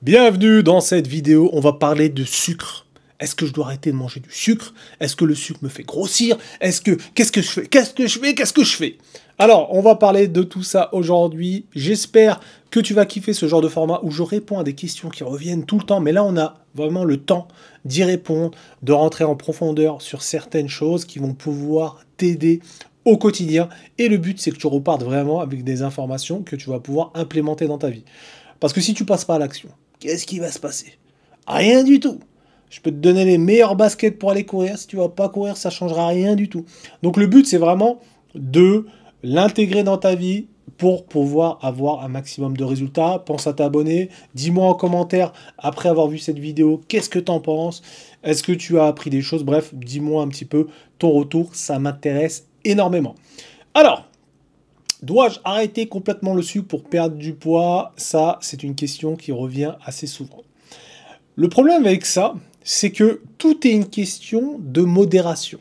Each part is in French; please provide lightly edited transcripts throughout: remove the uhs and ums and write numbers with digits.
Bienvenue dans cette vidéo, on va parler de sucre. Est-ce que je dois arrêter de manger du sucre? Est-ce que le sucre me fait grossir? Qu'est-ce que je fais? Qu'est-ce que je fais? Alors, on va parler de tout ça aujourd'hui. J'espère que tu vas kiffer ce genre de format où je réponds à des questions qui reviennent tout le temps. Mais là, on a vraiment le temps d'y répondre, de rentrer en profondeur sur certaines choses qui vont pouvoir t'aider au quotidien. Et le but, c'est que tu repartes vraiment avec des informations que tu vas pouvoir implémenter dans ta vie. Parce que si tu passes pas à l'action, qu'est-ce qui va se passer? Rien du tout. Je peux te donner les meilleurs baskets pour aller courir. Si tu vas pas courir, ça changera rien du tout. Donc le but, c'est vraiment de l'intégrer dans ta vie pour pouvoir avoir un maximum de résultats. Pense à t'abonner. Dis-moi en commentaire, après avoir vu cette vidéo, qu'est-ce que tu en penses? Est-ce que tu as appris des choses? Bref, dis-moi un petit peu ton retour. Ça m'intéresse énormément. Alors, dois-je arrêter complètement le sucre pour perdre du poids? Ça, c'est une question qui revient assez souvent. Le problème avec ça, c'est que tout est une question de modération.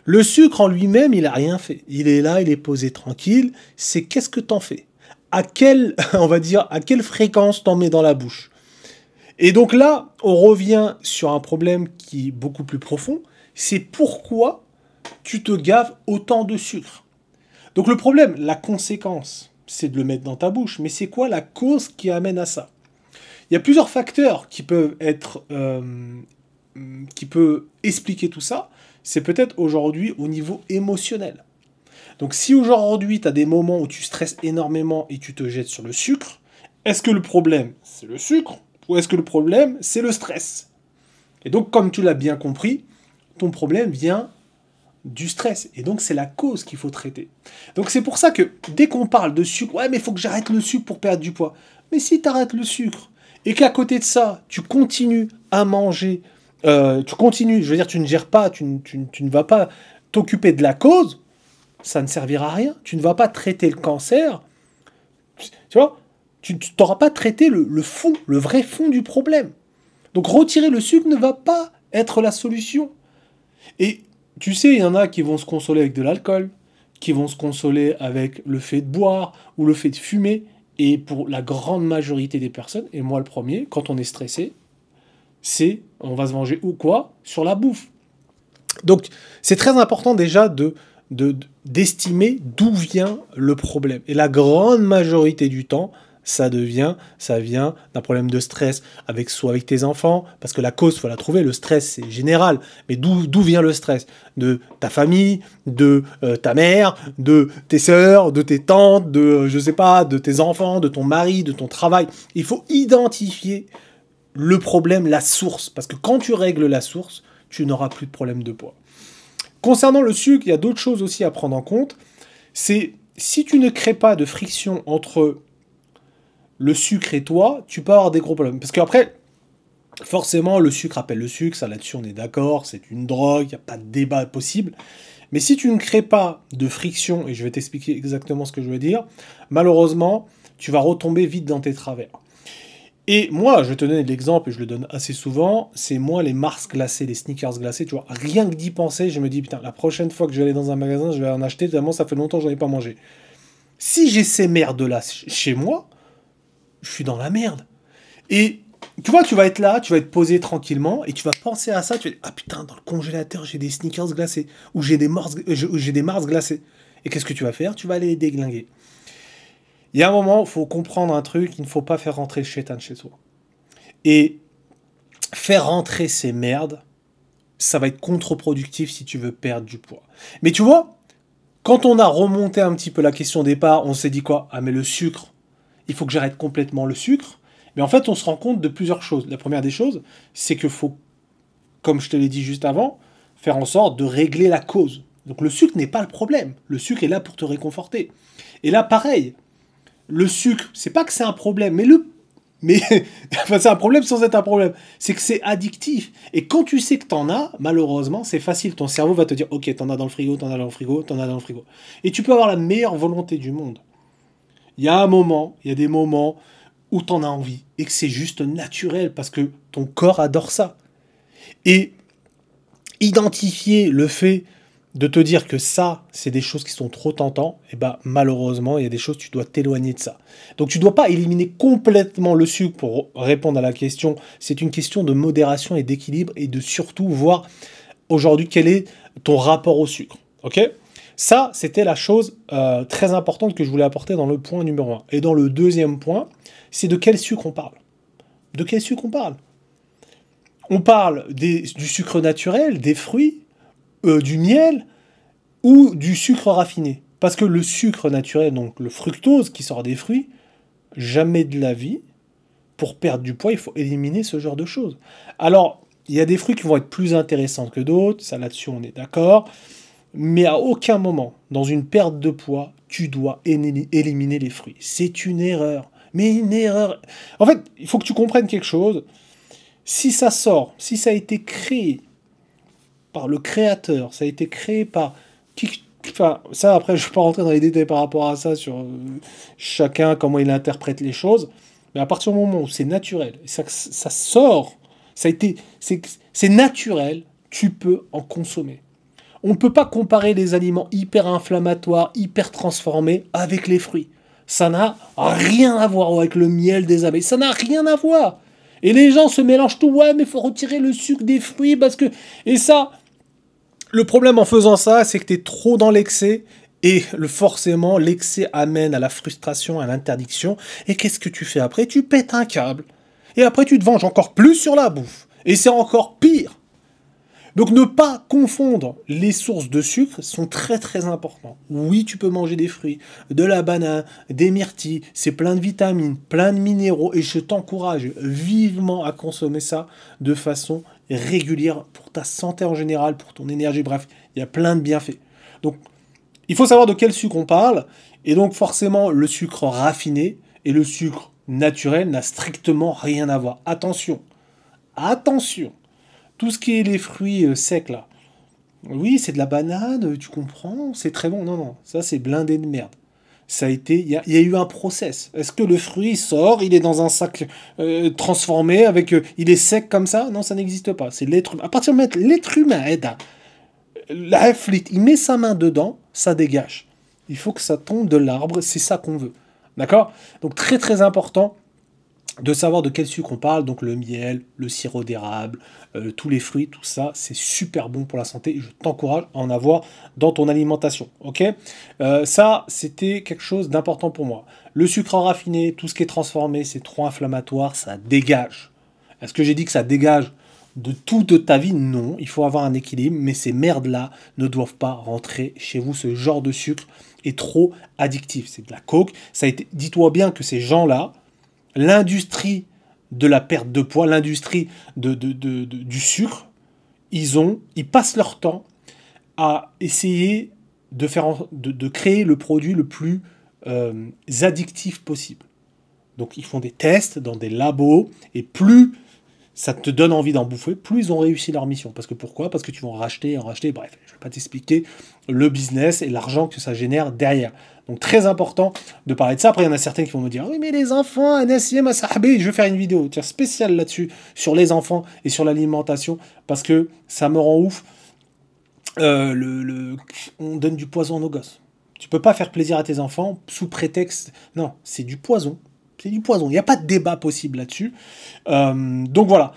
Le sucre en lui-même, il n'a rien fait. Il est là, il est posé tranquille. C'est qu'est-ce que t'en fais? À quelle, on va dire, à quelle fréquence t'en mets dans la bouche? Et donc là, on revient sur un problème qui est beaucoup plus profond. C'est pourquoi tu te gaves autant de sucre. Donc le problème, la conséquence, c'est de le mettre dans ta bouche. Mais c'est quoi la cause qui amène à ça? Il y a plusieurs facteurs qui peuvent expliquer tout ça. C'est peut-être aujourd'hui au niveau émotionnel. Donc si aujourd'hui tu as des moments où tu stresses énormément et tu te jettes sur le sucre, est-ce que le problème c'est le sucre ou est-ce que le problème c'est le stress? Et donc comme tu l'as bien compris, ton problème vient du stress. Et donc, c'est la cause qu'il faut traiter. Donc, c'est pour ça que dès qu'on parle de sucre, ouais, mais il faut que j'arrête le sucre pour perdre du poids. Mais si tu arrêtes le sucre et qu'à côté de ça, tu continues à manger, tu ne gères pas, tu ne vas pas t'occuper de la cause, ça ne servira à rien. Tu ne vas pas traiter le cancer. Tu vois, tu n'auras pas traité le fond, le vrai fond du problème. Donc, retirer le sucre ne va pas être la solution. Et tu sais, il y en a qui vont se consoler avec de l'alcool, qui vont se consoler avec le fait de boire ou le fait de fumer. Et pour la grande majorité des personnes, et moi le premier, quand on est stressé, on va se venger ou quoi? Sur la bouffe. Donc c'est très important déjà d'estimer d'où vient le problème. Et la grande majorité du temps, ça vient d'un problème de stress soit avec tes enfants, parce que la cause, il faut la trouver, le stress, c'est général. Mais d'où vient le stress? De ta famille, de ta mère, de tes sœurs, de tes tantes, je sais pas, de tes enfants, de ton mari, de ton travail. Il faut identifier le problème, la source, parce que quand tu règles la source, tu n'auras plus de problème de poids. Concernant le sucre, il y a d'autres choses aussi à prendre en compte. C'est si tu ne crées pas de friction entre le sucre et toi, tu peux avoir des gros problèmes. Parce qu'après, forcément, le sucre appelle le sucre, ça là-dessus on est d'accord, c'est une drogue, il n'y a pas de débat possible. Mais si tu ne crées pas de friction, et je vais t'expliquer exactement ce que je veux dire, malheureusement, tu vas retomber vite dans tes travers. Et moi, je vais te donner l'exemple, et je le donne assez souvent, c'est moi les Mars glacés, les sneakers glacés, tu vois, rien que d'y penser, je me dis, putain, la prochaine fois que je vais aller dans un magasin, je vais en acheter, tellement ça fait longtemps que j'en ai pas mangé. Si j'ai ces merdes-là chez moi, je suis dans la merde. Et tu vois, tu vas être là, tu vas être posé tranquillement, et tu vas penser à ça, tu vas dire, ah putain, dans le congélateur, j'ai des sneakers glacés, ou j'ai des Mars glacés. Et qu'est-ce que tu vas faire? Tu vas aller les déglinguer. Il y a un moment, il faut comprendre un truc, il ne faut pas faire rentrer le shaitan chez soi. Et faire rentrer ces merdes, ça va être contre-productif si tu veux perdre du poids. Mais tu vois, quand on a remonté un petit peu la question au départ, on s'est dit quoi? Ah mais le sucre, il faut que j'arrête complètement le sucre. Mais en fait, on se rend compte de plusieurs choses. La première des choses, c'est qu'il faut, comme je te l'ai dit juste avant, faire en sorte de régler la cause. Donc le sucre n'est pas le problème. Le sucre est là pour te réconforter. Et là, pareil, le sucre, c'est pas que c'est un problème, enfin, c'est un problème sans être un problème. C'est que c'est addictif. Et quand tu sais que t'en as, malheureusement, c'est facile. Ton cerveau va te dire, ok, t'en as dans le frigo, t'en as dans le frigo, t'en as dans le frigo. Et tu peux avoir la meilleure volonté du monde. Il y a des moments où t'en as envie et que c'est juste naturel parce que ton corps adore ça. Et identifier le fait de te dire que ça, c'est des choses qui sont trop tentantes, et ben malheureusement, il y a des choses, tu dois t'éloigner de ça. Donc tu ne dois pas éliminer complètement le sucre pour répondre à la question. C'est une question de modération et d'équilibre et de surtout voir aujourd'hui quel est ton rapport au sucre. Ok? Ça, c'était la chose très importante que je voulais apporter dans le point numéro 1. Et dans le deuxième point, c'est de quel sucre on parle. De quel sucre on parle? On parle du sucre naturel, des fruits, du miel ou du sucre raffiné. Parce que le sucre naturel, donc le fructose qui sort des fruits, jamais de la vie, pour perdre du poids, il faut éliminer ce genre de choses. Alors, il y a des fruits qui vont être plus intéressants que d'autres, ça là-dessus on est d'accord, mais à aucun moment, dans une perte de poids, tu dois éliminer les fruits. C'est une erreur. Mais une erreur. En fait, il faut que tu comprennes quelque chose. Si ça sort, si ça a été créé par le créateur, ça a été créé par... Enfin, ça, après, je ne vais pas rentrer dans les détails par rapport à ça, sur chacun, comment il interprète les choses. Mais à partir du moment où c'est naturel, ça sort, c'est naturel, tu peux en consommer. On ne peut pas comparer les aliments hyper inflammatoires, hyper transformés avec les fruits. Ça n'a rien à voir avec le miel des abeilles. Ça n'a rien à voir. Et les gens se mélangent tout. Ouais, mais il faut retirer le sucre des fruits parce que... Et ça, le problème en faisant ça, c'est que tu es trop dans l'excès. Et forcément, l'excès amène à la frustration, à l'interdiction. Et qu'est-ce que tu fais après? Tu pètes un câble. Et après, tu te venges encore plus sur la bouffe. Et c'est encore pire. Donc ne pas confondre les sources de sucre sont très très importantes. Oui, tu peux manger des fruits, de la banane, des myrtilles, c'est plein de vitamines, plein de minéraux et je t'encourage vivement à consommer ça de façon régulière pour ta santé en général, pour ton énergie, bref, il y a plein de bienfaits. Donc il faut savoir de quel sucre on parle et donc forcément le sucre raffiné et le sucre naturel n'a strictement rien à voir. Attention, attention. Tout ce qui est les fruits secs, là. Oui, c'est de la banane, tu comprends, c'est très bon. Non, non, ça, c'est blindé de merde. Ça a été... Il y a eu un process. Est-ce que le fruit sort, il est dans un sac transformé, avec... il est sec comme ça? Non, ça n'existe pas. C'est l'être humain. À partir de mettre l'être humain, il met sa main dedans, ça dégage. Il faut que ça tombe de l'arbre, c'est ça qu'on veut. D'accord? Donc, très, très important de savoir de quel sucre on parle, donc le miel, le sirop d'érable, tous les fruits, tout ça, c'est super bon pour la santé et je t'encourage à en avoir dans ton alimentation, ok? Ça, c'était quelque chose d'important pour moi. Le sucre raffiné, tout ce qui est transformé, c'est trop inflammatoire, ça dégage. Est-ce que j'ai dit que ça dégage de toute ta vie? Non, il faut avoir un équilibre, mais ces merdes-là ne doivent pas rentrer chez vous. Ce genre de sucre est trop addictif, c'est de la coke. Ça a été... Dis-toi bien que ces gens-là, l'industrie de la perte de poids, l'industrie du sucre, ils passent leur temps à essayer de créer le produit le plus addictif possible. Donc ils font des tests dans des labos, et plus ça te donne envie d'en bouffer, plus ils ont réussi leur mission. Parce que pourquoi? Parce que tu vas en racheter, bref, je ne vais pas t'expliquer le business et l'argent que ça génère derrière. Donc très important de parler de ça. Après, il y en a certains qui vont me dire « Oui, mais les enfants, je vais faire une vidéo spéciale là-dessus, sur les enfants et sur l'alimentation, parce que ça me rend ouf. On donne du poison à nos gosses. Tu peux pas faire plaisir à tes enfants sous prétexte... Non, c'est du poison. C'est du poison. Il n'y a pas de débat possible là-dessus. Donc voilà.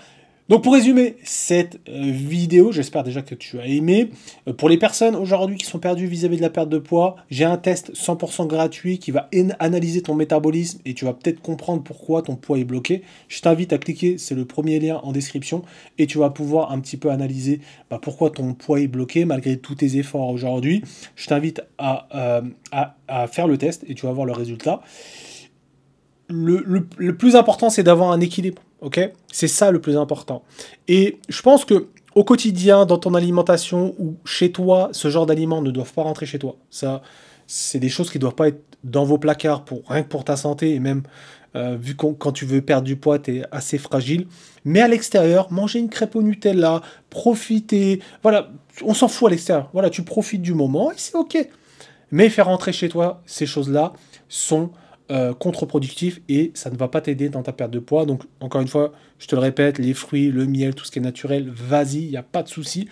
Donc pour résumer cette vidéo, j'espère déjà que tu as aimé. Pour les personnes aujourd'hui qui sont perdues vis-à-vis de la perte de poids, j'ai un test 100% gratuit qui va analyser ton métabolisme et tu vas peut-être comprendre pourquoi ton poids est bloqué. Je t'invite à cliquer, c'est le premier lien en description et tu vas pouvoir un petit peu analyser pourquoi ton poids est bloqué malgré tous tes efforts aujourd'hui. Je t'invite à faire le test et tu vas voir le résultat. Le plus important, c'est d'avoir un équilibre, ok? C'est ça le plus important. Et je pense que au quotidien, dans ton alimentation ou chez toi, ce genre d'aliments ne doivent pas rentrer chez toi. Ça, c'est des choses qui ne doivent pas être dans vos placards, rien que pour ta santé, et même vu que quand tu veux perdre du poids, tu es assez fragile. Mais à l'extérieur, manger une crêpe au Nutella, profiter, voilà, on s'en fout à l'extérieur. Voilà, tu profites du moment et c'est ok. Mais faire rentrer chez toi, ces choses-là sont... contre-productif et ça ne va pas t'aider dans ta perte de poids. Donc encore une fois, je te le répète, les fruits, le miel, tout ce qui est naturel, vas-y, il n'y a pas de souci.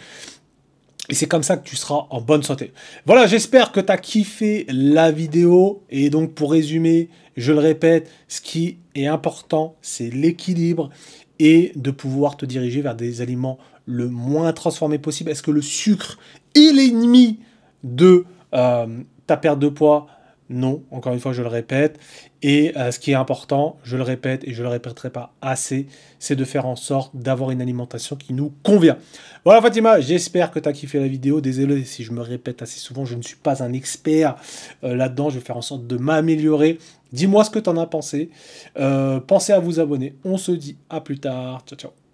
Et c'est comme ça que tu seras en bonne santé. Voilà, j'espère que tu as kiffé la vidéo. Et donc, pour résumer, je le répète, ce qui est important, c'est l'équilibre et de pouvoir te diriger vers des aliments le moins transformés possible. Est-ce que le sucre est l'ennemi de ta perte de poids? Non, encore une fois, je le répète. Et ce qui est important, je le répète et je le répéterai pas assez, c'est de faire en sorte d'avoir une alimentation qui nous convient. Voilà Fatima, j'espère que tu as kiffé la vidéo. Désolé si je me répète assez souvent, je ne suis pas un expert là-dedans. Je vais faire en sorte de m'améliorer. Dis-moi ce que tu en as pensé. Pensez à vous abonner. On se dit à plus tard. Ciao, ciao.